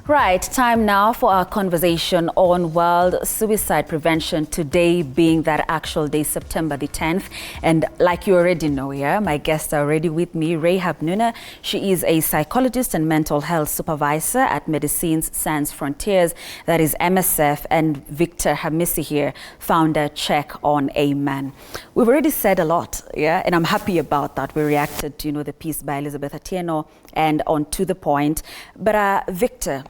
Right, time now for our conversation on World Suicide Prevention, today being that actual day, September the 10th. And like you already know, my guests are already with me, Rahab Nuna. She is a psychologist and mental health supervisor at Medicines Sans Frontiers, that is MSF, and Victor Hamisi here, founder, Check on Amen. We've already said a lot, and I'm happy about that. We reacted to, the piece by Elizabeth Atieno and on To The Point. But Victor,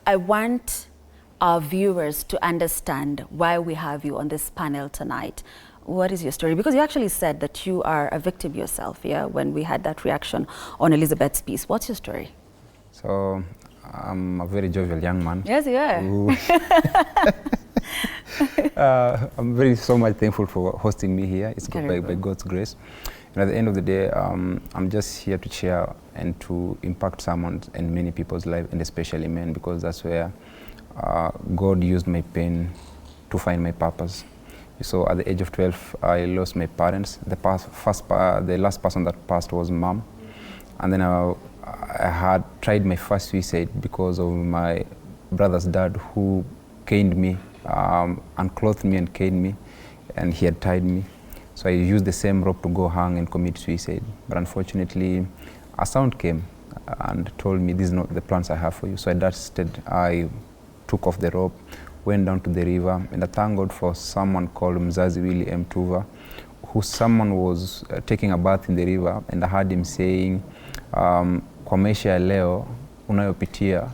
I want our viewers to understand why we have you on this panel tonight. What is your story? Because you actually said that you are a victim yourself, when we had that reaction on Elizabeth's piece. What's your story? So, I'm a very jovial young man. Yes, you are. I'm so much thankful for hosting me here. It's by God's grace. And at the end of the day, I'm just here to share and to impact someone and many people's life, and especially men, because that's where God used my pain to find my purpose. So at the age of 12, I lost my parents. The last person that passed was mom. And then I had tried my first suicide because of my brother's dad, who caned me, unclothed me and caned me, and he had tied me. So I used the same rope to go hang and commit suicide. But unfortunately, a sound came and told me, this is not the plans I have for you. So I took off the rope, went down to the river, and I thank God for someone called Mzazi Willie M. Tuva, who someone was taking a bath in the river, and I heard him saying, kwa maisha ya leo unayopitia,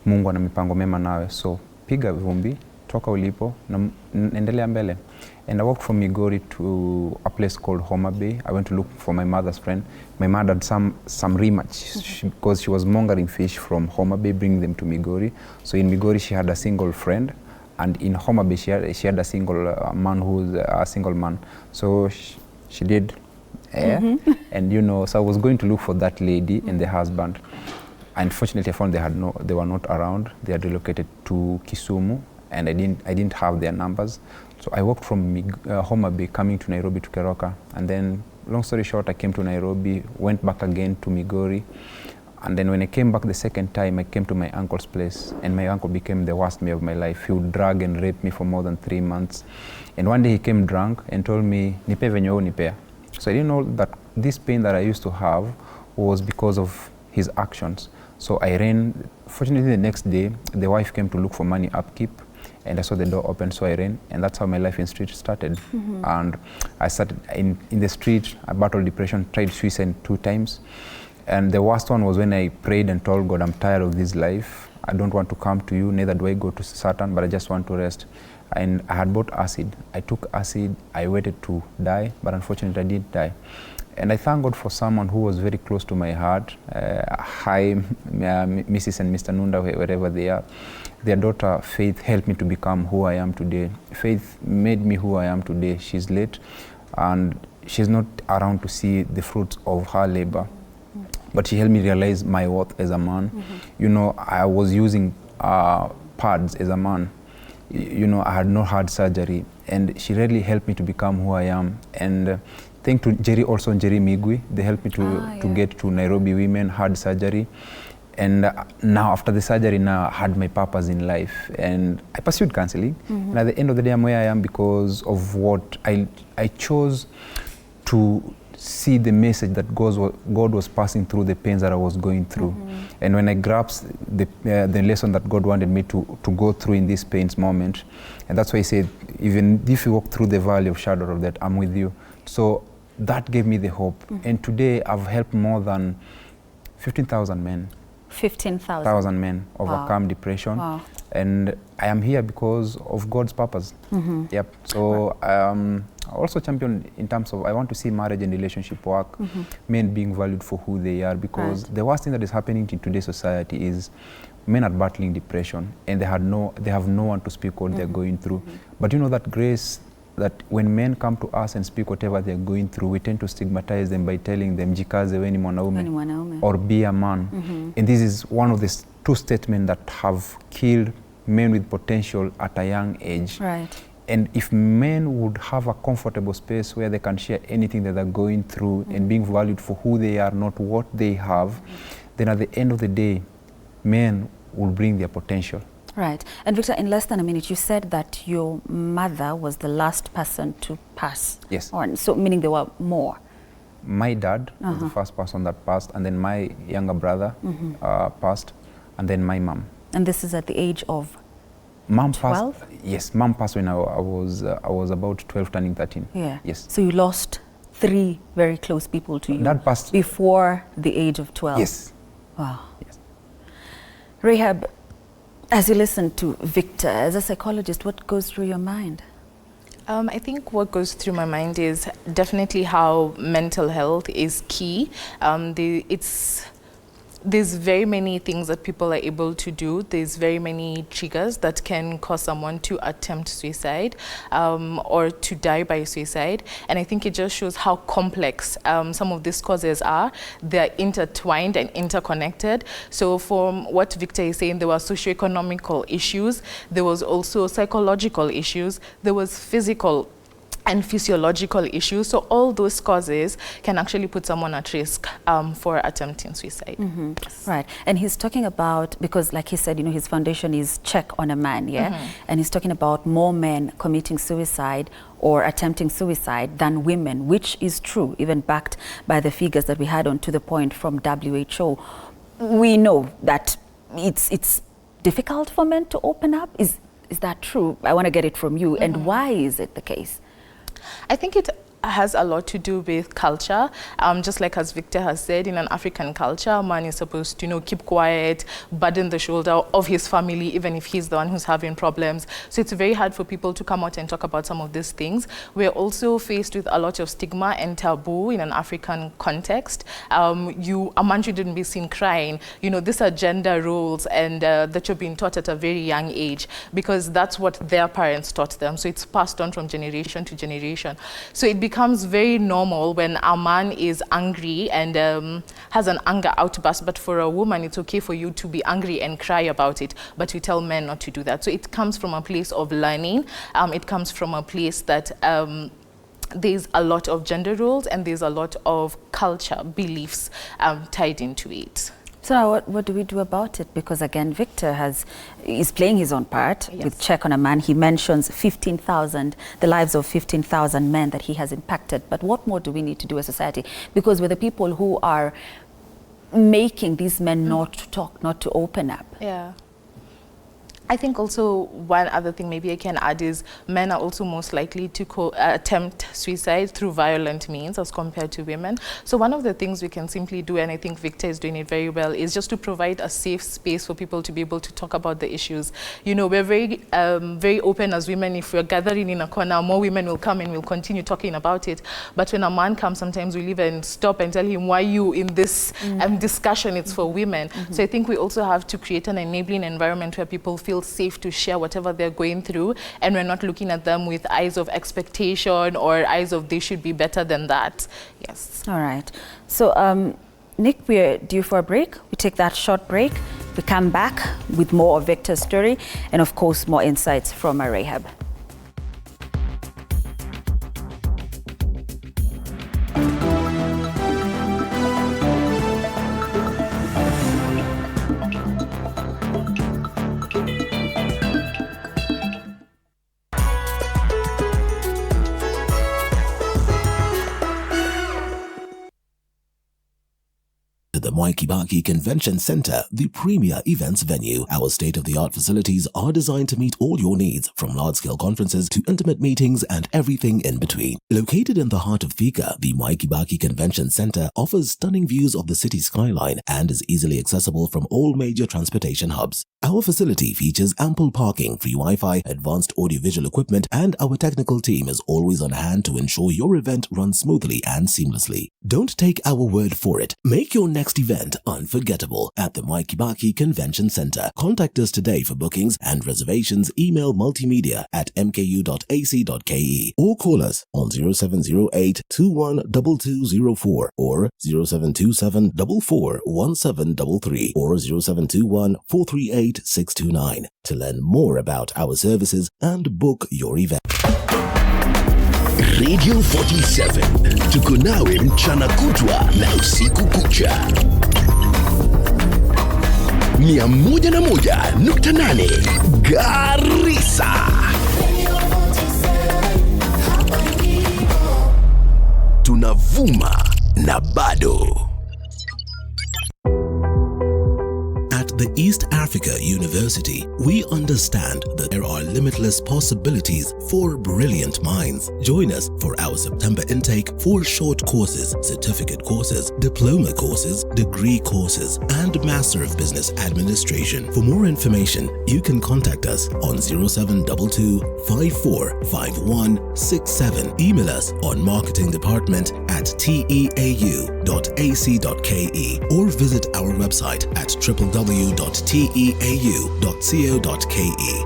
Mungu ana mipango mema nawe. So piga vumbi, toka ulipo, na endelea mbele. And I walked from Migori to a place called Homa Bay. I went to look for my mother's friend. My mother had some rematch because she was mongering fish from Homa Bay, bringing them to Migori. So in Migori, she had a single friend, and in Homa Bay, she had a single man who's a single man. So she did, and so I was going to look for that lady and the husband. Unfortunately, I found they were not around. They had relocated to Kisumu, and I didn't have their numbers. So I walked from Homa Bay coming to Nairobi to Keroka, and then long story short, I came to Nairobi, went back again to Migori, and then when I came back the second time, I came to my uncle's place, and my uncle became the worst me of my life. He would drag and rape me for more than 3 months, and one day he came drunk and told me, "Nipe venye nipea." So I didn't know that this pain that I used to have was because of his actions. So I ran. Fortunately, the next day, the wife came to look for money upkeep, and I saw the door open, so I ran, and that's how my life in street started. And I started in the street. I battled depression, tried suicide 2 times, and the worst one was when I prayed and told God, I'm tired of this life. I don't want to come to you, neither do I go to Satan, but I just want to rest. And I had bought acid. I took acid, I waited to die, but unfortunately I didn't die. And I thank God for someone who was very close to my heart. Hi, Mrs. and Mr. Nunda, wherever they are. Their daughter, Faith, helped me to become who I am today. Faith made me who I am today. She's late, and she's not around to see the fruits of her labor. But she helped me realize my worth as a man. I was using pads as a man. I had no heart surgery, and she really helped me to become who I am. And thank to Jerry, also Jerry Migwi, they helped me to get to Nairobi Women, had surgery. And now after the surgery, I had my purpose in life, and I pursued counseling. And at the end of the day, I'm where I am because of what I chose to see the message that God was passing through the pains that I was going through. And when I grasped the lesson that God wanted me to go through in this pains moment, and that's why he said, even if you walk through the valley of shadow of death, I'm with you. So that gave me the hope. And today I've helped more than 15,000 men. 15,000 men overcome depression. Wow. And I am here because of God's purpose. Yep. So I also champion in terms of, I want to see marriage and relationship work, men being valued for who they are, because the worst thing that is happening in today's society is men are battling depression, and they have no one to speak what they're going through. But you know that grace, that when men come to us and speak whatever they're going through, we tend to stigmatize them by telling them, jikaze we ni mwanaume, or be a man. And this is one of the 2 statements that have killed men with potential at a young age. Right. And if men would have a comfortable space where they can share anything that they're going through and being valued for who they are, not what they have, then at the end of the day, men will bring their potential. Right. And Victor, in less than a minute, you said that your mother was the last person to pass. Yes. On. So meaning there were more. My dad was the first person that passed, and then my younger brother passed, and then my mom. And this is at the age of Mom 12? passed. Yes, mom passed when I was about 12, turning 13. Yeah. Yes. So you lost 3 very close people to you. Dad passed before the age of 12. Yes. Wow. Yes. Rahab, as you listen to Victor, as a psychologist, what goes through your mind? I think what goes through my mind is definitely how mental health is key. There's very many things that people are able to do. There's very many triggers that can cause someone to attempt suicide or to die by suicide. And I think it just shows how complex some of these causes are. They're intertwined and interconnected. So from what Victor is saying, there were socioeconomical issues. There was also psychological issues. There was physical and physiological issues. So all those causes can actually put someone at risk for attempting suicide. Right. And he's talking about, because like he said, you know, his foundation is Check on a Man, yeah? And he's talking about more men committing suicide or attempting suicide than women, which is true, even backed by the figures that we had on To The Point from WHO. We know that it's difficult for men to open up. Is that true? I want to get it from you. And why is it the case? I think it has a lot to do with culture. Just like as Victor has said, in an African culture, a man is supposed to, you know, keep quiet, burden the shoulder of his family, even if he's the one who's having problems. So it's very hard for people to come out and talk about some of these things. We're also faced with a lot of stigma and taboo in an African context. A man shouldn't be seen crying. You know, these are gender roles and that you're being taught at a very young age because that's what their parents taught them. So it's passed on from generation to generation. So it becomes very normal when a man is angry and has an anger outburst, but for a woman it's okay for you to be angry and cry about it, but we tell men not to do that. So it comes from a place of learning. It comes from a place that there's a lot of gender roles and there's a lot of culture beliefs tied into it. So now what do we do about it? Because again, Victor is playing his own part with Check on a Man. He mentions 15,000, the lives of 15,000 men that he has impacted. But what more do we need to do as a society? Because we're the people who are making these men not to talk, not to open up. Yeah. I think also one other thing maybe I can add is men are also most likely to attempt suicide through violent means as compared to women. So one of the things we can simply do, and I think Victor is doing it very well, is just to provide a safe space for people to be able to talk about the issues. You know, we're very open as women. If we're gathering in a corner, more women will come and we'll continue talking about it. But when a man comes, sometimes we'll even stop and tell him, why you in this discussion? It's for women. So I think we also have to create an enabling environment where people feel safe to share whatever they're going through, and we're not looking at them with eyes of expectation or eyes of they should be better than that. Yes. All right. So Nick, we're due for a break. We take that short break. We come back with more of Victor's story and of course more insights from Rahab. The Mwai Kibaki Convention Center, the premier events venue. Our state-of-the-art facilities are designed to meet all your needs, from large-scale conferences to intimate meetings and everything in between. Located in the heart of Thika, the Mwai Kibaki Convention Center offers stunning views of the city skyline and is easily accessible from all major transportation hubs. Our facility features ample parking, free Wi-Fi, advanced audiovisual equipment, and our technical team is always on hand to ensure your event runs smoothly and seamlessly. Don't take our word for it. Make your next event unforgettable at the Mwai Kibaki Convention Center. Contact us today for bookings and reservations. Email multimedia@mku.ac.ke or call us on 0708 212204 or 0727 441733 or 0721 438 629 to learn more about our services and book your event. Radio 47 tuko nawe mchana kutwa na usiku kucha. 101.8 Garissa. Tunavuma na bado. At the East Africa University, we understand that there are limitless possibilities for brilliant minds. Join us for our September intake for short courses, certificate courses, diploma courses, degree courses, and Master of Business Administration. For more information, you can contact us on 0722 545167. Email us on marketingdepartment@teau.ac.ke or visit our website at www.teau.co.ke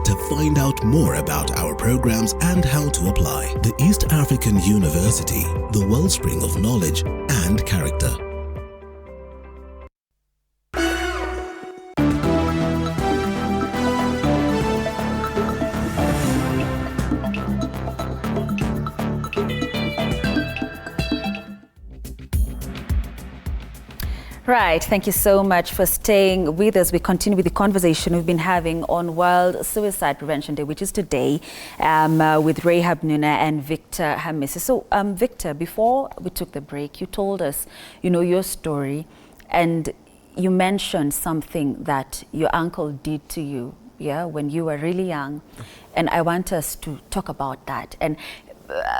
to find out more about our programs and how to apply. The East African University, the wellspring of knowledge and character. Right, thank you so much for staying with us. We continue with the conversation we've been having on World Suicide Prevention Day, which is today, with Rahab Nuna and Victor Hamisi. So, Victor, before we took the break, you told us, your story, and you mentioned something that your uncle did to you, when you were really young, and I want us to talk about that. And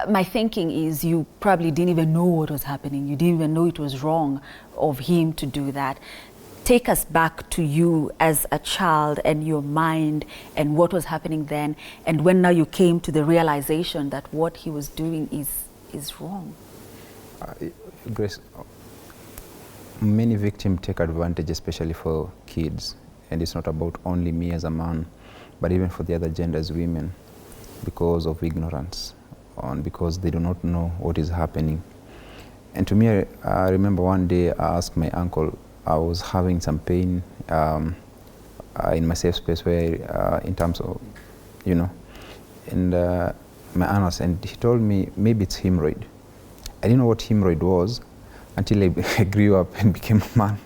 my thinking is you probably didn't even know what was happening. You didn't even know it was wrong of him to do that. Take us back to you as a child and your mind and what was happening then, and when now you came to the realization that what he was doing is wrong. Grace, many victims take advantage, especially for kids, and it's not about only me as a man, but even for the other genders, women, because of ignorance. Because they do not know what is happening. And to me, I remember one day I asked my uncle, I was having some pain in my safe space where, in terms of, and my analyst, and he told me maybe it's hemorrhoid. I didn't know what hemorrhoid was until I grew up and became a man.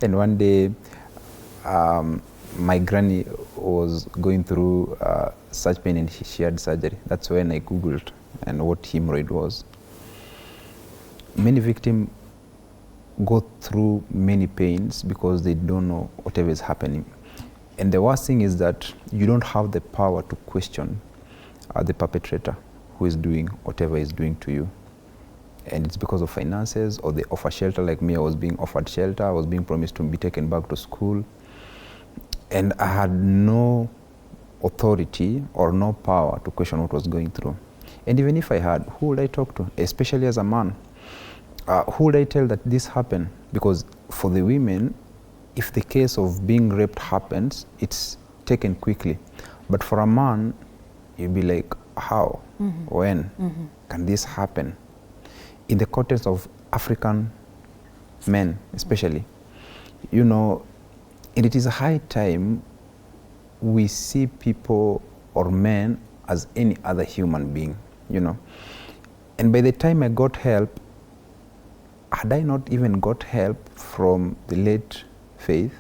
And one day, my granny was going through such pain and she had surgery. That's when I Googled and what hemorrhoid was. Many victims go through many pains because they don't know whatever is happening. And the worst thing is that you don't have the power to question the perpetrator who is doing whatever is doing to you. And it's because of finances, or they offer shelter. Like me, I was being offered shelter. I was being promised to be taken back to school. And I had no authority or no power to question what was going through. And even if I had, who would I talk to? Especially as a man. Who would I tell that this happened? Because for the women, if the case of being raped happens, it's taken quickly. But for a man, you'd be like, how? When? Can this happen? In the context of African men, especially, and it is a high time we see people or men as any other human being, And by the time I got help, had I not even got help from the late Faith,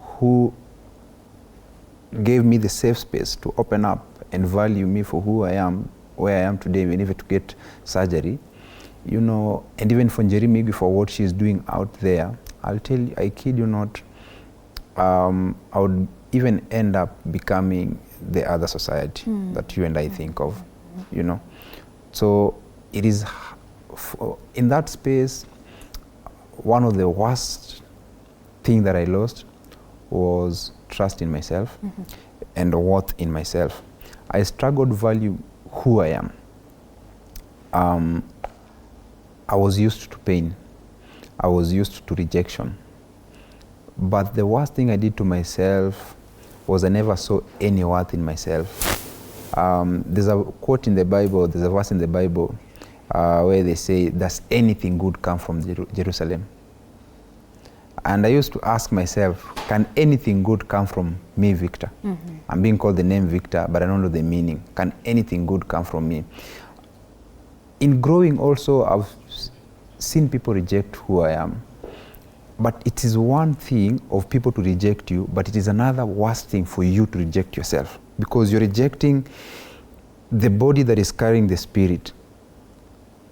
who gave me the safe space to open up and value me for who I am, where I am today, even if to get surgery, and even for Njeri Migwi for what she's doing out there, I'll tell you, I kid you not, I would even end up becoming the other society that you and I think of, So it is, in that space, one of the worst things that I lost was trust in myself and worth in myself. I struggled to value who I am. I was used to pain. I was used to rejection. But the worst thing I did to myself was I never saw any worth in myself. There's a quote in the Bible, there's a verse in the Bible where they say, does anything good come from Jerusalem? And I used to ask myself, can anything good come from me, Victor? I'm being called the name Victor, but I don't know the meaning. Can anything good come from me? In growing also, I've seen people reject who I am. But it is one thing of people to reject you, but it is another worse thing for you to reject yourself, because you're rejecting the body that is carrying the spirit.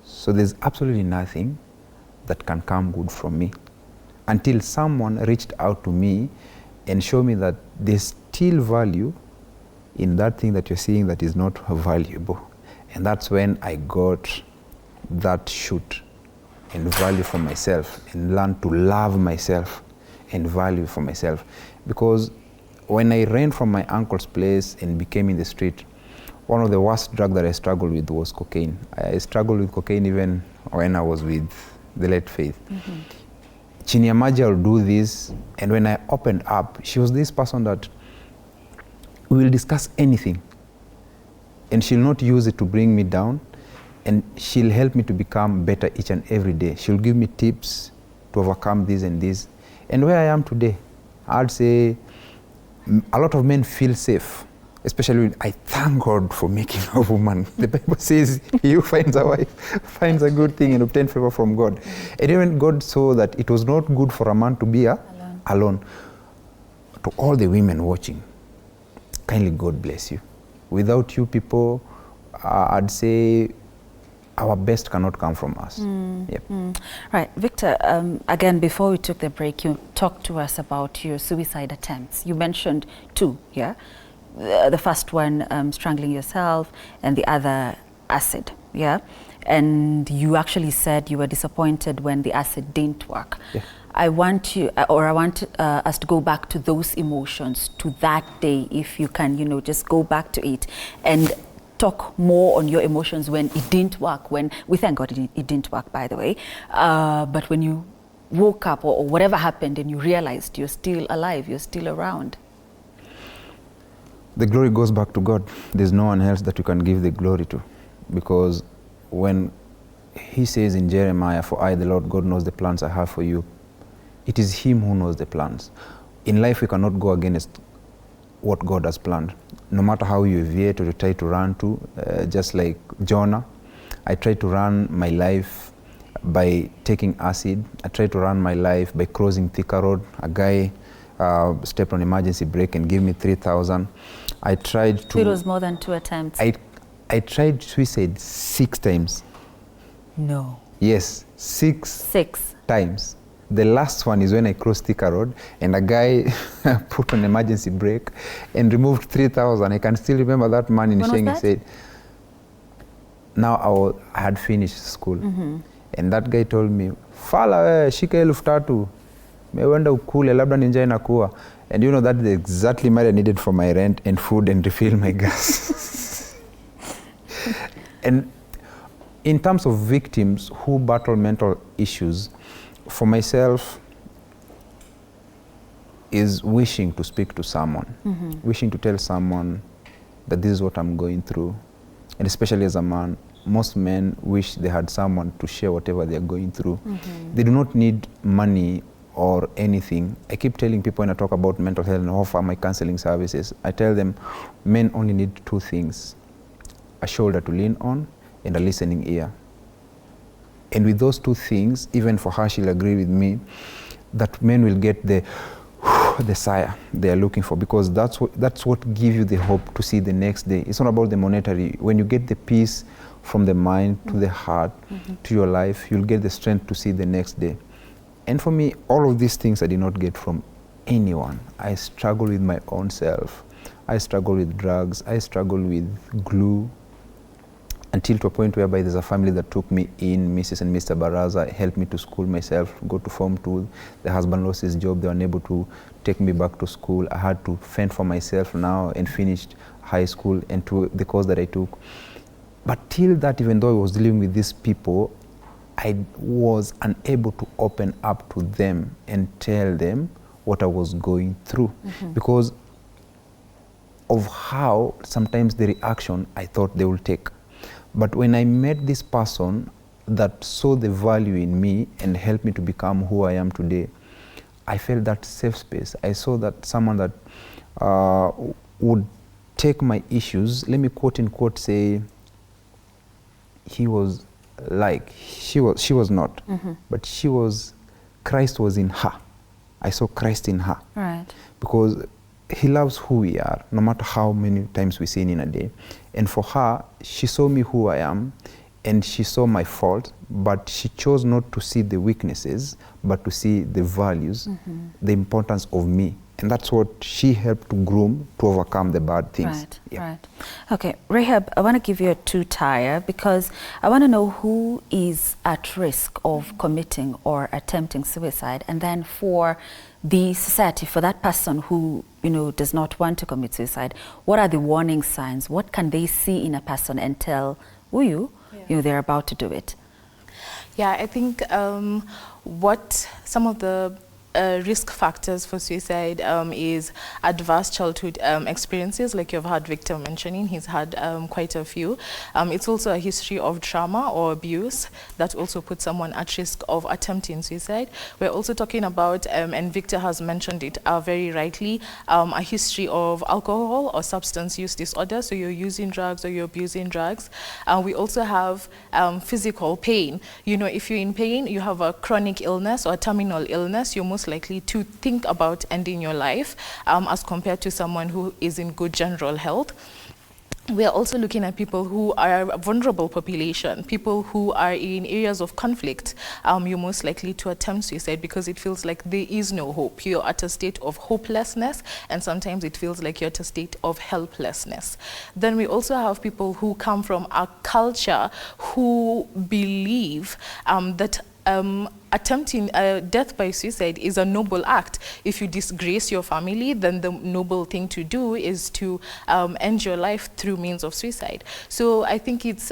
So there's absolutely nothing that can come good from me until someone reached out to me and showed me that there's still value in that thing that you're seeing that is not valuable. And that's when I got that shoot and value for myself and learned to love myself and value for myself. Because when I ran from my uncle's place and became in the street, one of the worst drugs that I struggled with was cocaine. I struggled with cocaine even when I was with the late Faith. Chini ya maji, I'll do this. And when I opened up, she was this person that we will discuss anything. And she'll not use it to bring me down. And she'll help me to become better each and every day. She'll give me tips to overcome this and this. And where I am today, I'd say a lot of men feel safe. Especially when I thank God for making a woman. The Bible says, he who finds a wife finds a good thing and obtains favor from God. And even God saw that it was not good for a man to be alone. To all the women watching, kindly God bless you. Without you people, I'd say our best cannot come from us. Yep. Right, Victor, again, before we took the break, you talked to us about your suicide attempts. You mentioned 2, yeah? The first one, strangling yourself, and the other, acid, yeah? And you actually said you were disappointed when the acid didn't work. Yeah. I want us to go back to those emotions, to that day, if you can, you know, just go back to it and talk more on your emotions when it didn't work, when, we thank God it didn't work, by the way, but when you woke up or whatever happened and you realized you're still alive, you're still around. The glory goes back to God. There's no one else that you can give the glory to. Because when he says in Jeremiah, for I, the Lord God, knows the plans I have for you, it is him who knows the plans. In life, we cannot go against what God has planned. No matter how you veer or you try to run to, just like Jonah, I tried to run my life by taking acid. I tried to run my life by crossing Thika Road. A guy stepped on emergency brake and gave me 3,000. I tried to... So it was more than 2 attempts? I tried suicide 6 times. No. Yes, 6 times. The last one is when I crossed Thika Road and a guy put on emergency brake and removed 3,000. I can still remember that man in Sheng. He said, now I had finished school. And that guy told me, Fala, shika 3,000. Mewenda ukule, labda ninja inakuwa. And you know, that is exactly money I needed for my rent and food and refill my gas. And in terms of victims who battle mental issues, for myself, is wishing to speak to someone, wishing to tell someone that this is what I'm going through. And especially as a man, most men wish they had someone to share whatever they're going through. They do not need money or anything. I keep telling people when I talk about mental health and offer my counseling services, I tell them men only need 2 things, a shoulder to lean on and a listening ear. And with those 2 things, even for her, she'll agree with me, that men will get the sigh they are looking for, because that's what gives you the hope to see the next day. It's not about the monetary. When you get the peace from the mind to the heart to your life, you'll get the strength to see the next day. And for me, all of these things I did not get from anyone. I struggle with my own self. I struggle with drugs. I struggle with glue, until to a point whereby there's a family that took me in, Mrs. and Mr. Baraza, helped me to school myself, go to Form 2. The husband lost his job. They were unable to take me back to school. I had to fend for myself now and finished high school and to the course that I took. But till that, even though I was dealing with these people, I was unable to open up to them and tell them what I was going through because of how sometimes the reaction I thought they would take. But when I met this person that saw the value in me and helped me to become who I am today, I felt that safe space. I saw that someone that would take my issues, let me quote unquote say, she was not, but she was Christ was in her. I saw Christ in her. Right. Because he loves who we are, no matter how many times we sin in a day. And for her, she saw me who I am, and she saw my fault, but she chose not to see the weaknesses, but to see the values, the importance of me. And that's what she helped to groom to overcome the bad things. Right, right. Okay, Rahab, I want to give you a two-tier because I want to know who is at risk of committing or attempting suicide, and then for the society, for that person who, you know, does not want to commit suicide, what are the warning signs? What can they see in a person and tell you know, they're about to do it? Yeah, I think what some of the risk factors for suicide is adverse childhood experiences, like you've heard Victor mentioning. He's had quite a few. It's also a history of trauma or abuse that also puts someone at risk of attempting suicide. We're also talking about, and Victor has mentioned it very rightly, a history of alcohol or substance use disorder. So you're using drugs or you're abusing drugs. We also have physical pain. You know, if you're in pain, you have a chronic illness or a terminal illness, you're most likely to think about ending your life as compared to someone who is in good general health. We are also looking at people who are a vulnerable population, people who are in areas of conflict. You're most likely to attempt suicide because it feels like there is no hope. You're at a state of hopelessness, and sometimes it feels like you're at a state of helplessness. Then we also have people who come from a culture who believe that attempting death by suicide is a noble act. If you disgrace your family, then the noble thing to do is to end your life through means of suicide. So I think it's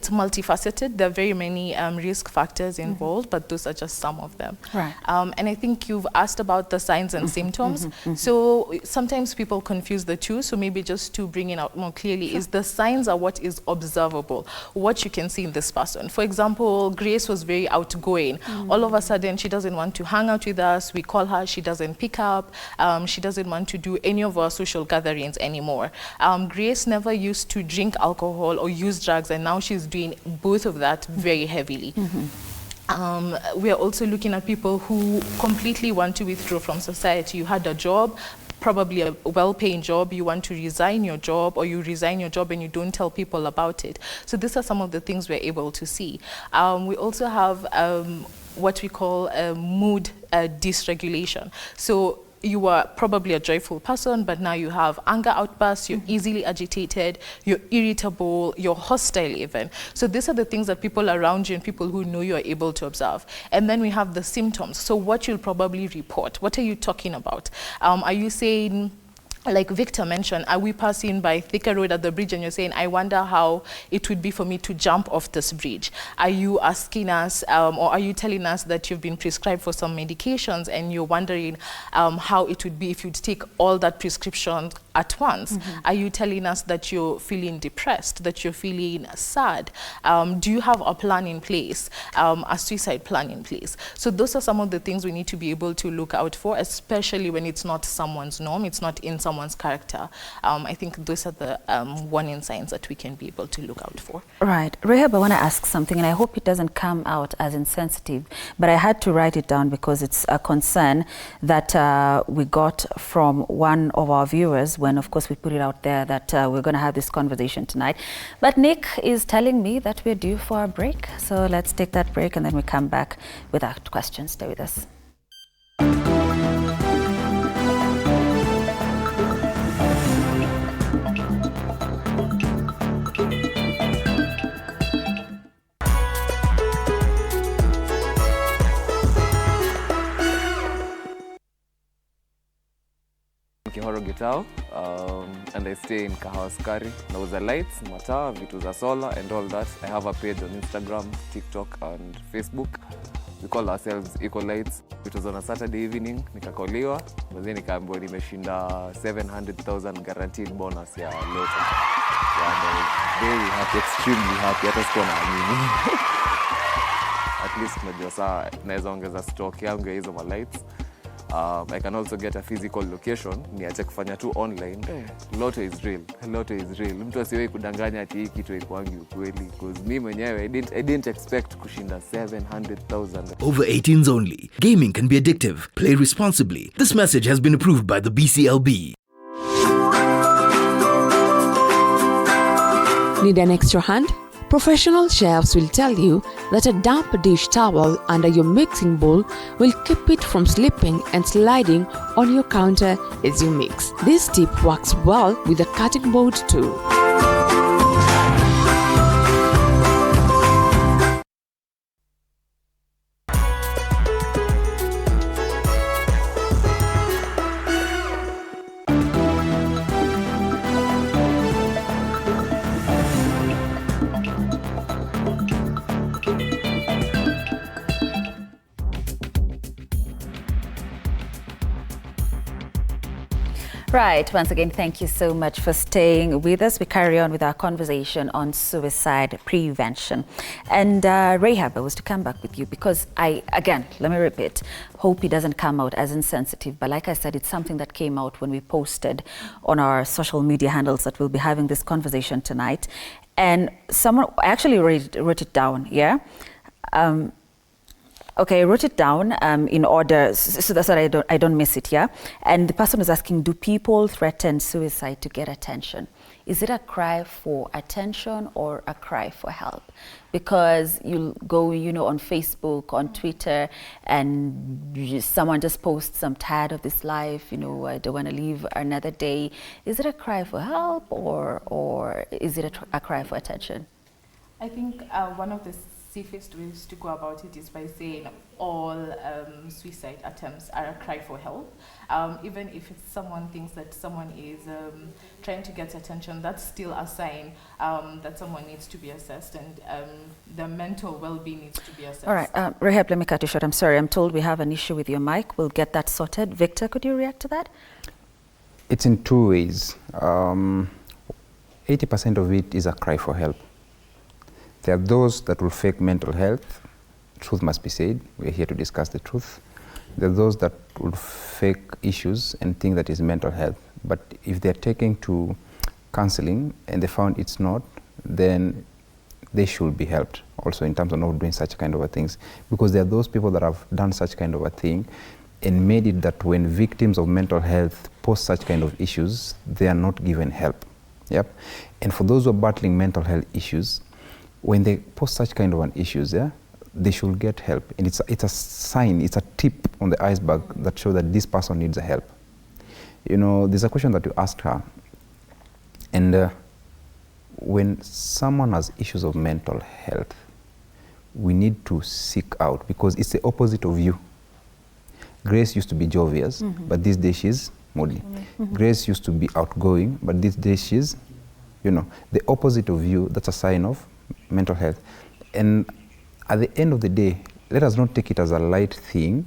multifaceted. There are very many risk factors involved, but those are just some of them. Right. And I think you've asked about the signs and symptoms. So sometimes people confuse the two. So maybe just to bring it out more clearly, is the signs are what is observable, what you can see in this person. For example, Grace was very outgoing. All of a sudden, she doesn't want to hang out with us. We call her, she doesn't pick up. She doesn't want to do any of our social gatherings anymore. Grace never used to drink alcohol or use drugs, and now she's doing both of that very heavily. We are also looking at people who completely want to withdraw from society. You had a job, probably a well-paying job, you want to resign your job, or you resign your job and you don't tell people about it. So these are some of the things we're able to see. We also have what we call mood dysregulation. So you are probably a joyful person, but now you have anger outbursts, you're easily agitated, you're irritable, you're hostile even. So these are the things that people around you and people who know you are able to observe. And then we have the symptoms. So what you'll probably report. What are you talking about? Are you saying, like Victor mentioned, are we passing by Thika Road at the bridge and you're saying, I wonder how it would be for me to jump off this bridge? Are you asking us, or are you telling us that you've been prescribed for some medications and you're wondering how it would be if you'd take all that prescription at once? Are you telling us that you're feeling depressed, that you're feeling sad? Do you have a plan in place, a suicide plan in place? So those are some of the things we need to be able to look out for, especially when it's not someone's norm, it's not in someone's character. I think those are the warning signs that we can be able to look out for. Right. Rahab, I want to ask something, and I hope it doesn't come out as insensitive, but I had to write it down because it's a concern that we got from one of our viewers when, of course, we put it out there that we're going to have this conversation tonight. But Nick is telling me that we're due for a break. So let's take that break and then we come back with our questions. Stay with us. Kihoro Gitao, and I stay in Kahawa Skari. Nauza lights, mataa, vitu za solar and all that. I have a page on Instagram, TikTok and Facebook. We call ourselves Eco Lights. It was on a Saturday evening, nikakoliwa. Baadaye nikaambiwa nimeshinda 700,000 guaranteed bonus ya lotto. And I was very happy, extremely happy. Hata sikuwa naamini. At least najua saa naweza ongeza stock yangu ya hizo ma lights. I can also get a physical location, niache kufanya tu online. Lotto is real. Lotto is real. Mtu asiwahi kudanganya ati hii kitu haikuangi ukweli. Because mimi mwenyewe I didn't expect kushinda 700,000. Over 18s only. Gaming can be addictive. Play responsibly. This message has been approved by the BCLB. Need an extra hand? Professional chefs will tell you that a damp dish towel under your mixing bowl will keep it from slipping and sliding on your counter as you mix. This tip works well with a cutting board too. Right, once again, thank you so much for staying with us. We carry on with our conversation on suicide prevention. And Rahab, I was to come back with you because again, let me repeat, hope it doesn't come out as insensitive. But like I said, it's something that came out when we posted on our social media handles that we'll be having this conversation tonight. And someone actually wrote it down, yeah? Okay, I wrote it down in order, so that's that I don't miss it, yeah? And the person was asking, do people threaten suicide to get attention? Is it a cry for attention or a cry for help? Because you'll go, on Facebook, on Twitter, and someone just posts, I'm tired of this life, I don't want to live another day. Is it a cry for help or is it a cry for attention? I think one of the safest ways to go about it is by saying all suicide attempts are a cry for help. Even if someone thinks that someone is trying to get attention, that's still a sign that someone needs to be assessed, and their mental well-being needs to be assessed. All right, Rahab, let me cut you short. I'm sorry, I'm told we have an issue with your mic. We'll get that sorted. Victor, could you react to that? It's in two ways. 80% of it is a cry for help. There are those that will fake mental health. Truth must be said. We're here to discuss the truth. There are those that will fake issues and think that is mental health. But if they're taken to counseling and they found it's not, then they should be helped also in terms of not doing such kind of things. Because there are those people that have done such kind of a thing and made it that when victims of mental health post such kind of issues, they are not given help. Yep. And for those who are battling mental health issues, when they post such kind of issues, they should get help. And it's a sign, it's a tip on the iceberg that shows that this person needs help. There's a question that you asked her. And when someone has issues of mental health, we need to seek out, because it's the opposite of you. Grace used to be jovial, but these days she's moody. Grace used to be outgoing, but these days she's, the opposite of you. That's a sign of mental health. And at the end of the day, let us not take it as a light thing,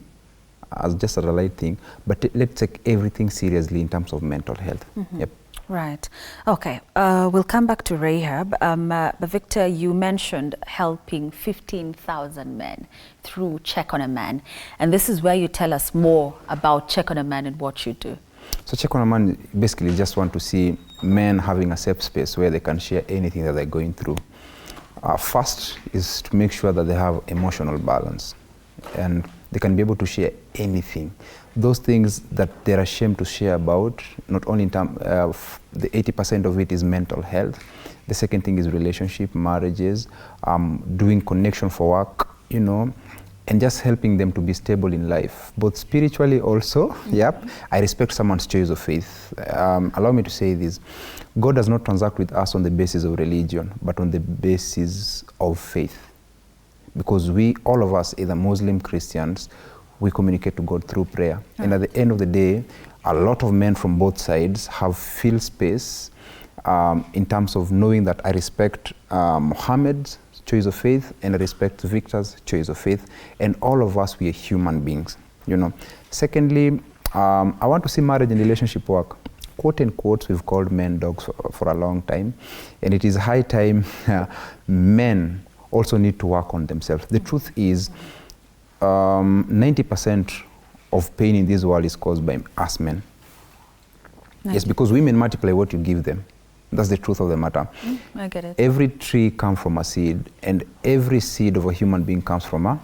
but let's take everything seriously in terms of mental health. Yep. Right. Okay. We'll come back to Rahab. But Victor, you mentioned helping 15,000 men through Check on a Man. And this is where you tell us more about Check on a Man and what you do. So Check on a Man basically just want to see men having a safe space where they can share anything that they're going through. First is to make sure that they have emotional balance and they can be able to share anything. Those things that they're ashamed to share about, not only in terms of the 80% of it is mental health. The second thing is relationship, marriages, doing connection for work, and just helping them to be stable in life, both spiritually also. Yep. I respect someone's choice of faith. Allow me to say this. God does not transact with us on the basis of religion, but on the basis of faith. Because all of us, either Muslim, Christians, we communicate to God through prayer. And at the end of the day, a lot of men from both sides have filled space in terms of knowing that I respect Muhammad's choice of faith and I respect Victor's choice of faith. And all of us, we are human beings, Secondly, I want to see marriage and relationship work. Quote and quotes, we've called men dogs for a long time. And it is high time men also need to work on themselves. The truth is 90% of pain in this world is caused by us men. Yes, because women multiply what you give them. That's the truth of the matter. I get it. Every tree comes from a seed, and every seed of a human being comes from a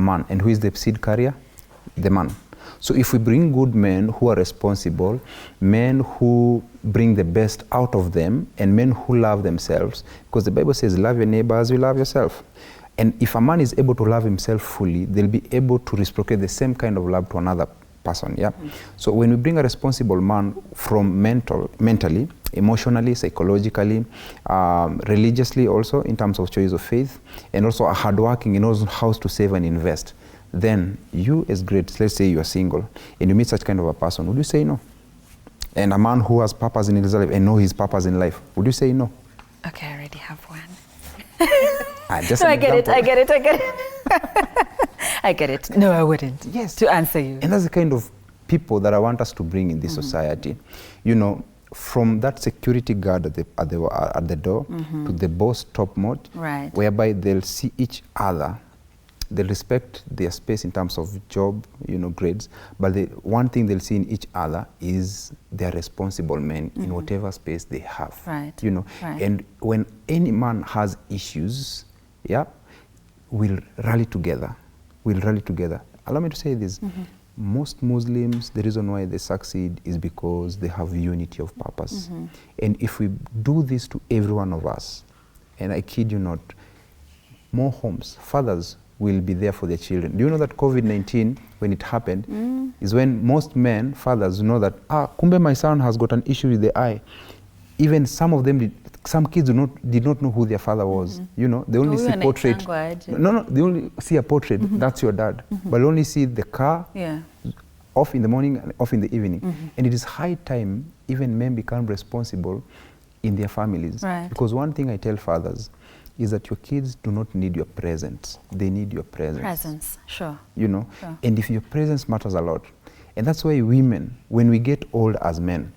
man. And who is the seed carrier? The man. So if we bring good men who are responsible, men who bring the best out of them, and men who love themselves, because the Bible says, love your neighbor as you love yourself. And if a man is able to love himself fully, they'll be able to reciprocate the same kind of love to another person. Yeah. So when we bring a responsible man from mentally, emotionally, psychologically, religiously also in terms of choice of faith, and also a hardworking, knows how to save and invest, then you as great, let's say you are single, and you meet such kind of a person, would you say no? And a man who has purpose in his life and know his purpose in life, would you say no? Okay, I already have one. Just I get it. I get it. No, I wouldn't. Yes. To answer you. And that's the kind of people that I want us to bring in this society. You know, from that security guard at the door to the boss top mode, right, whereby they'll see each other, they'll respect their space in terms of job, grades, but the one thing they'll see in each other is they're responsible men in whatever space they have. Right. Right. And when any man has issues, yeah, we'll rally together. Allow me to say this. Most Muslims, the reason why they succeed is because they have unity of purpose. And if we do this to every one of us, and I kid you not, more homes, fathers will be there for their children. Do you know that COVID-19, when it happened, is when most men, fathers, know that, kumbe my son has got an issue with the eye. Even some kids did not know who their father was. They only see portrait. No, they only see a portrait. That's your dad. But they only see the car off in the morning and off in the evening. And it is high time even men become responsible in their families. Right. Because one thing I tell fathers is that your kids do not need your presence. They need your presence. Presence, sure. Sure. And if your presence matters a lot. And that's why women, when we get old as men,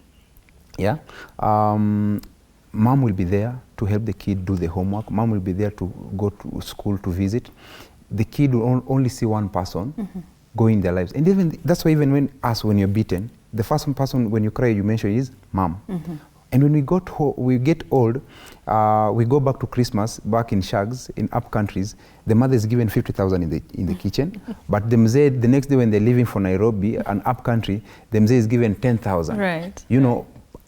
mom will be there to help the kid do the homework. Mom will be there to go to school to visit. The kid will only see one person go in their lives. And even that's why even when you're beaten, the first person when you cry you mention is mom. And when we get old, we go back to Christmas, back in shags, in up countries, the mother is given 50,000 in the kitchen, but the mzee, the next day when they're leaving for Nairobi, an up country, the mzee is given 10,000. Right.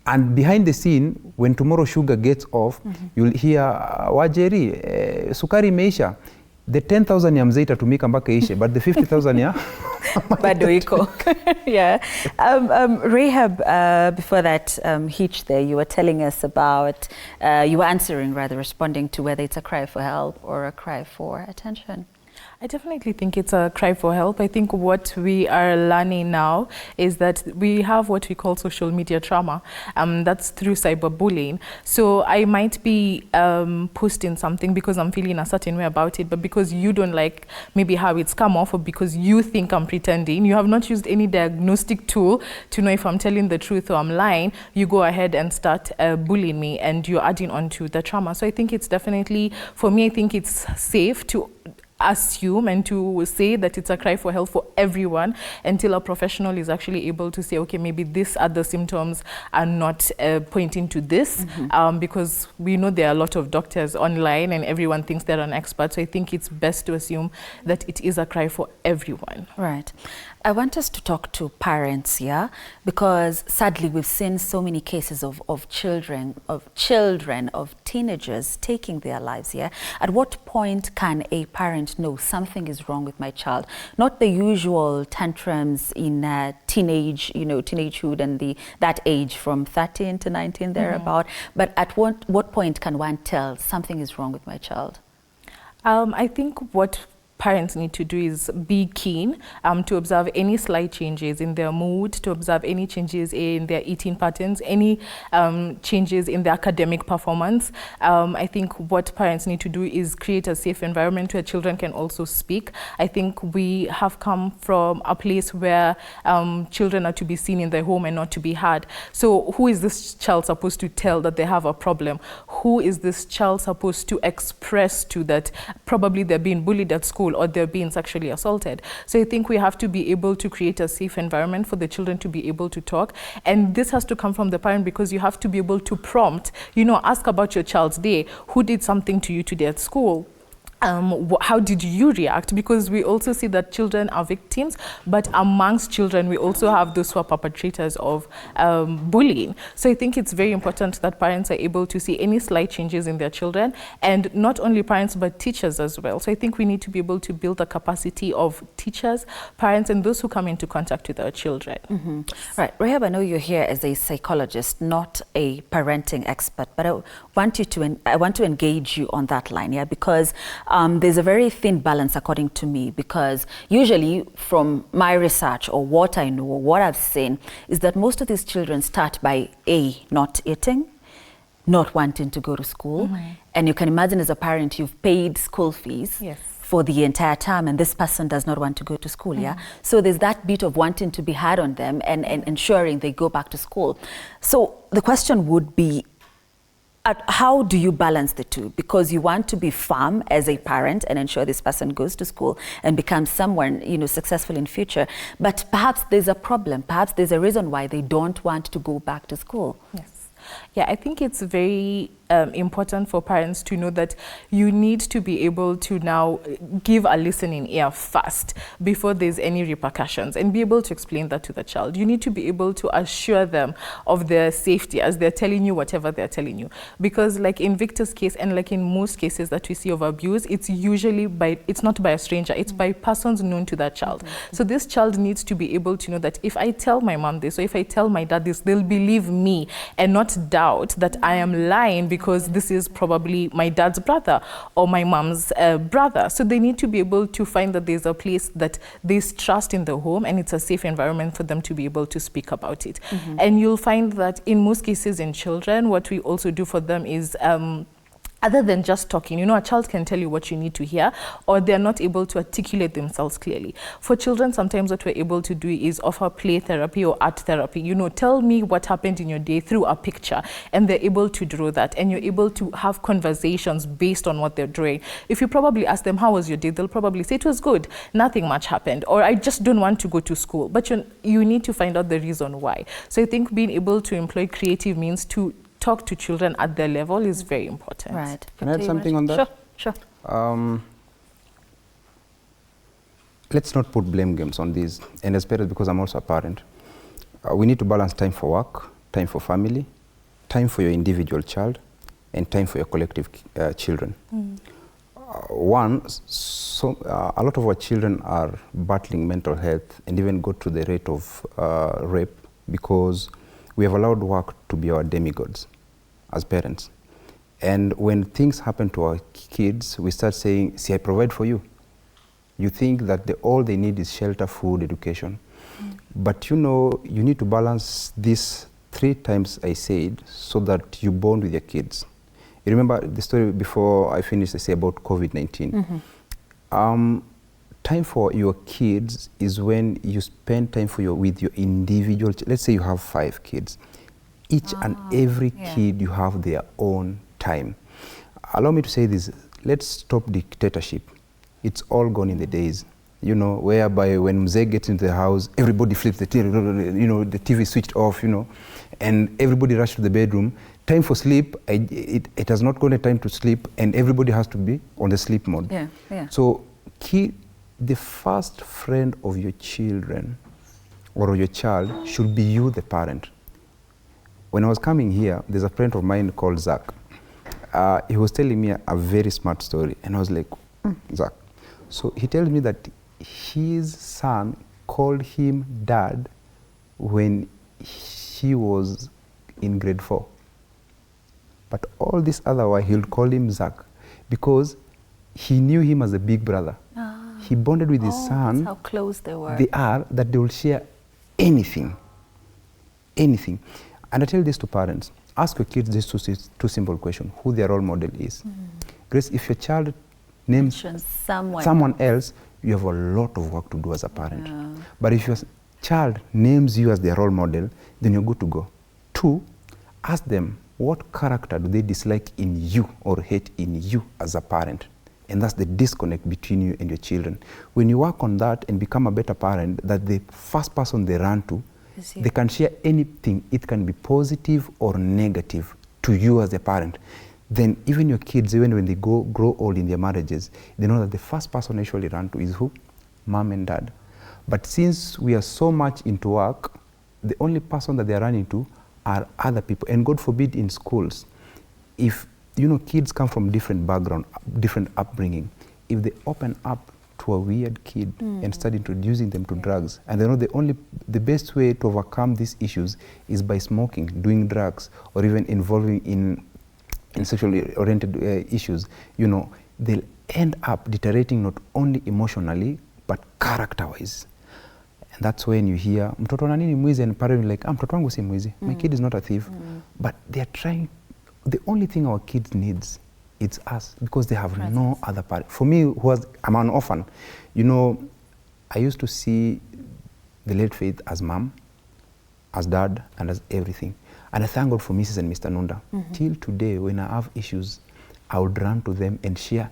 And behind the scene, when tomorrow sugar gets off, you'll hear, wajeri, sukari imeisha. The 10,000 ya mzee itatumika mpaka ishe, but the 50,000 ya bado iko. Yeah. Rahab, before that hitch there, you were telling us about, you were answering, rather, responding to whether it's a cry for help or a cry for attention. I definitely think it's a cry for help. I think what we are learning now is that we have what we call social media trauma. That's through cyberbullying. So I might be posting something because I'm feeling a certain way about it, but because you don't like maybe how it's come off, or because you think I'm pretending, you have not used any diagnostic tool to know if I'm telling the truth or I'm lying, you go ahead and start bullying me, and you're adding on to the trauma. So I think it's definitely, for me, I think it's safe to assume and to say that it's a cry for help for everyone until a professional is actually able to say, okay, maybe these other symptoms are not pointing to this, because we know there are a lot of doctors online and everyone thinks they're an expert. So I think it's best to assume that it is a cry for everyone. Right. I want us to talk to parents here, because sadly we've seen so many cases of children, of teenagers taking their lives here. At what point can a parent know something is wrong with my child? Not the usual tantrums in teenagehood and that age from 13 to 19 thereabout, but at what point can one tell something is wrong with my child? I think what parents need to do is be keen to observe any slight changes in their mood, to observe any changes in their eating patterns, any changes in their academic performance. I think what parents need to do is create a safe environment where children can also speak. I think we have come from a place where children are to be seen in their home and not to be heard. So who is this child supposed to tell that they have a problem? Who is this child supposed to express to that probably they're being bullied at school? school or they're being sexually assaulted. So I think we have to be able to create a safe environment for the children to be able to talk. And this has to come from the parent, because you have to be able to prompt, ask about your child's day. Who did something to you today at school? How did you react? Because we also see that children are victims, but amongst children, we also have those who are perpetrators of bullying. So I think it's very important that parents are able to see any slight changes in their children, and not only parents, but teachers as well. So I think we need to be able to build the capacity of teachers, parents, and those who come into contact with our children. Mm-hmm. Right. Rahab, I know you're here as a psychologist, not a parenting expert, but I want to engage you on that line, yeah, because there's a very thin balance, according to me, because usually from my research or what I know or what I've seen is that most of these children start by not eating, not wanting to go to school. Mm-hmm. And you can imagine as a parent, you've paid school fees. Yes. For the entire term, and this person does not want to go to school, yeah? So there's that bit of wanting to be hard on them and ensuring they go back to school. So the question would be, how do you balance the two? Because you want to be firm as a parent and ensure this person goes to school and becomes someone, successful in future. But perhaps there's a problem. Perhaps there's a reason why they don't want to go back to school. Yes. Yeah, I think it's very important for parents to know that you need to be able to now give a listening ear first before there's any repercussions, and be able to explain that to the child. You need to be able to assure them of their safety as they're telling you whatever they're telling you. Because like in Victor's case, and like in most cases that we see of abuse, it's usually it's not by a stranger, it's by persons known to that child. Mm-hmm. So this child needs to be able to know that if I tell my mom this, or if I tell my dad this, they'll believe me and not doubt that I am lying, because this is probably my dad's brother or my mom's brother. So they need to be able to find that there's a place that there's trust in the home, and it's a safe environment for them to be able to speak about it. Mm-hmm. And you'll find that in most cases in children, what we also do for them is other than just talking, a child can tell you what you need to hear, or they're not able to articulate themselves clearly. For children, sometimes what we're able to do is offer play therapy or art therapy. Tell me what happened in your day through a picture, and they're able to draw that, and you're able to have conversations based on what they're drawing. If you probably ask them, how was your day? They'll probably say, it was good, nothing much happened, or I just don't want to go to school. But you need to find out the reason why. So I think being able to employ creative means to talk to children at their level is very important. Right. Can I add something on that? Sure. Let's not put blame games on these. And as parents, because I'm also a parent, we need to balance time for work, time for family, time for your individual child, and time for your collective children. A lot of our children are battling mental health and even go to the rate of rape because we have allowed work to be our demigods as parents. And when things happen to our kids, we start saying, see, I provide for you. You think that all they need is shelter, food, education. But you need to balance this 3 times I said so that you bond with your kids. You remember the story before I finished, I say about COVID-19. Time for your kids is when you spend time with your individual. Let's say you have 5 kids. Each and every kid, you have their own time. Allow me to say this, let's stop dictatorship. It's all gone in the days, whereby when Mzee gets into the house, everybody flips the TV, the TV switched off, and everybody rushed to the bedroom. Time for sleep, it has not gone a time to sleep, and everybody has to be on the sleep mode. So the first friend of your children or your child should be you, the parent. When I was coming here, there's a friend of mine called Zach. He was telling me a very smart story, and I was like, Zach. So he tells me that his son called him dad when he was in grade 4. But all this other while, he'll call him Zach because he knew him as a big brother. He bonded with his son. That's how close they were. They are, that they will share anything. Anything. And I tell this to parents. Ask your kids this two simple questions. Who their role model is. Grace, if your child names someone else, you have a lot of work to do as a parent. But if your child names you as their role model, then you're good to go. 2, ask them what character do they dislike in you or hate in you as a parent. And that's the disconnect between you and your children. When you work on that and become a better parent, that the first person they run to, they can share anything. It can be positive or negative to you as a parent. Then even your kids, even when they grow old in their marriages, they know that the first person they usually run to is who? Mom and dad. But since we are so much into work, the only person that they are running to are other people. And God forbid in schools, if kids come from different background, different upbringing, if they open up to a weird kid and start introducing them to drugs, and they know the best way to overcome these issues is by smoking, doing drugs, or even involving in sexually oriented issues, they'll end up deteriorating not only emotionally but character-wise. And that's when you hear mtoto na nini mwizi, and parents like, mtoto wangu si mwizi, my kid is not a thief. But they are trying. The only thing our kids needs, it's us, because they have no other parent. For me, I'm an orphan, I used to see the late Faith as mom, as dad, and as everything. And I thank God for Mrs. and Mr. Nunda. Till today, when I have issues, I would run to them and share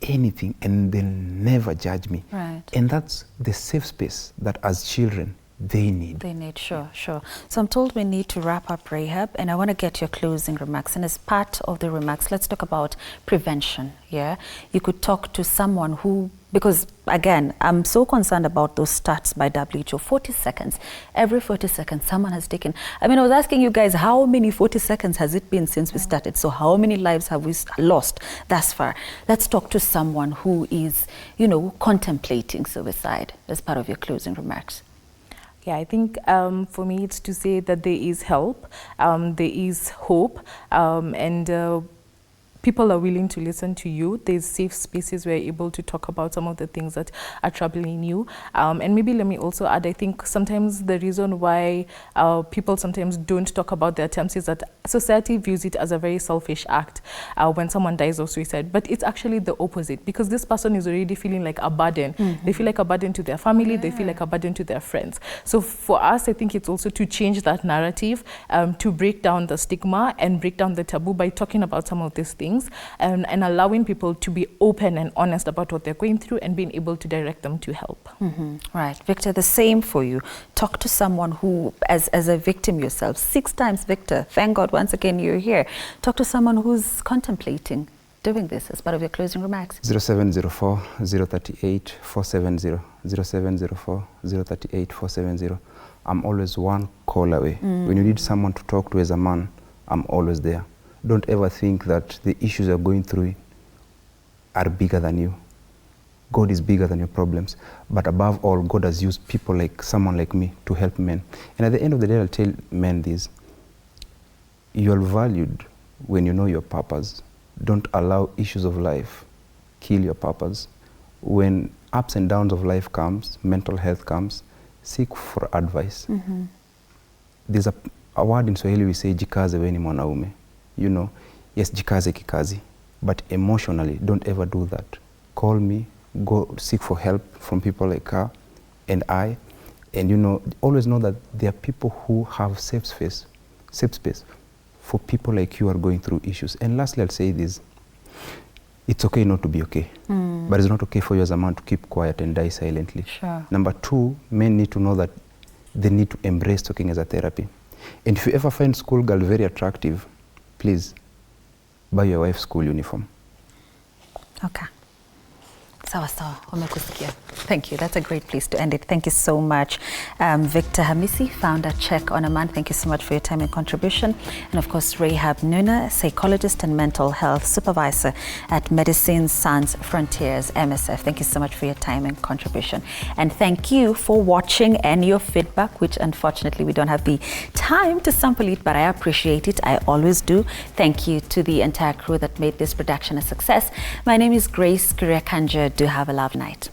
anything, and they'll never judge me. Right. And that's the safe space that as children, they need. Sure. So I'm told we need to wrap up, Rahab, and I want to get your closing remarks. And as part of the remarks, let's talk about prevention, yeah? You could talk to someone who, because again, I'm so concerned about those stats by WHO, 40 seconds. Every 40 seconds, someone has taken, I was asking you guys, how many 40 seconds has it been since we started? So how many lives have we lost thus far? Let's talk to someone who is, contemplating suicide as part of your closing remarks. Yeah, I think for me it's to say that there is help, there is hope, and people are willing to listen to you. There's safe spaces where you're able to talk about some of the things that are troubling you. And maybe let me also add, I think sometimes the reason why people sometimes don't talk about their attempts is that society views it as a very selfish act when someone dies of suicide. But it's actually the opposite, because this person is already feeling like a burden. They feel like a burden to their family, they feel like a burden to their friends. So for us, I think it's also to change that narrative, to break down the stigma and break down the taboo by talking about some of these things. And allowing people to be open and honest about what they're going through and being able to direct them to help. Right. Victor, the same for you. Talk to someone who, as a victim yourself, 6 times Victor, thank God once again you're here. Talk to someone who's contemplating doing this as part of your closing remarks. 0704 038 470, 0704 038 470. I'm always one call away. When you need someone to talk to as a man, I'm always there. Don't ever think that the issues you're going through are bigger than you. God is bigger than your problems. But above all, God has used people like someone like me to help men. And at the end of the day, I'll tell men this. You're valued when you know your purpose. Don't allow issues of life kill your purpose. When ups and downs of life comes, mental health comes, seek for advice. There's a word in Swahili we say, jikaze weni mwanaume. Yes, jikaze kikazi, but emotionally, don't ever do that. Call me, go seek for help from people like her and I, and always know that there are people who have safe space for people like you who are going through issues. And lastly, I'll say this, it's okay not to be okay, but it's not okay for you as a man to keep quiet and die silently. Sure. Number 2, men need to know that they need to embrace talking as a therapy. And if you ever find schoolgirl very attractive, please buy your wife school uniform. Okay. Sawa sawa, wamekusikia. Thank you. That's a great place to end it. Thank you so much. Victor Hamisi, founder Check on a Man. Thank you so much for your time and contribution. And of course, Rahab Nuna, psychologist and mental health supervisor at Medicine Sans Frontiers, MSF. Thank you so much for your time and contribution. And thank you for watching and your feedback, which unfortunately we don't have the time to sample it, but I appreciate it. I always do. Thank you to the entire crew that made this production a success. My name is Grace Kuriakanja. Do have a lovely night.